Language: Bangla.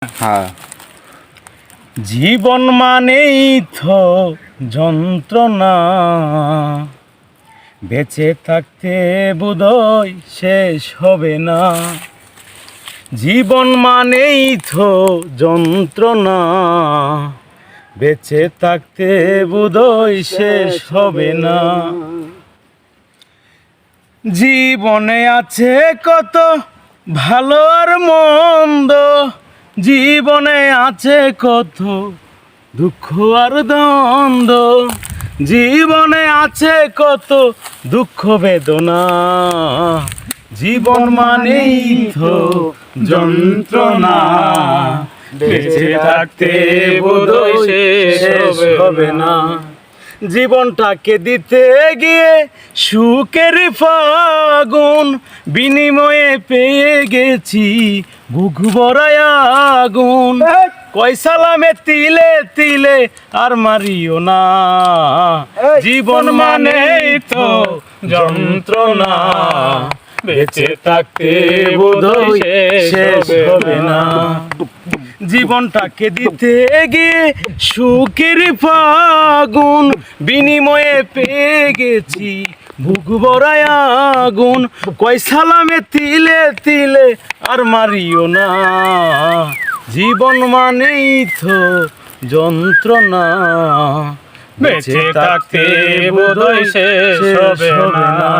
হ্যাঁ, জীবন মানেই তো যন্ত্রণা, বেঁচে থাকতে বোধহয় শেষ হবে না। জীবন মানেই তো যন্ত্রণা, বেঁচে থাকতে বোধহয় শেষ হবে না। জীবনে আছে কত ভালো আর মন্দ, জীবনে আছে কত দুঃখ আর দ্বন্দ্ব, জীবনে আছে কত দুঃখ বেদনা। জীবন মানেই তো যন্ত্রণা, বেঁচে থাকতে বোধহয় শেষ হবে না। জীবনটাকে দিতে গিয়ে সুখের ফাগুন, বিনিময়ে পেয়ে গেছি বুক ভরায় আগুন। কয় সালামে তিলে তিলে আর মারিও না, জীবন মানেই তো যন্ত্রণা, বেঁচে থাকতে বোধহয় শেষ হবে না। জীবনটাকে দিতে গিয়ে সুখের ফাগুন, বিনিময়ে পেয়ে গেছি বুক ভরায় আগুন। কয় সালামে তিলে তিলে আর মারিও না, জীবন মানেই তো যন্ত্রণা, বেঁচে থাকতে বোধহয় শেষ হবে না।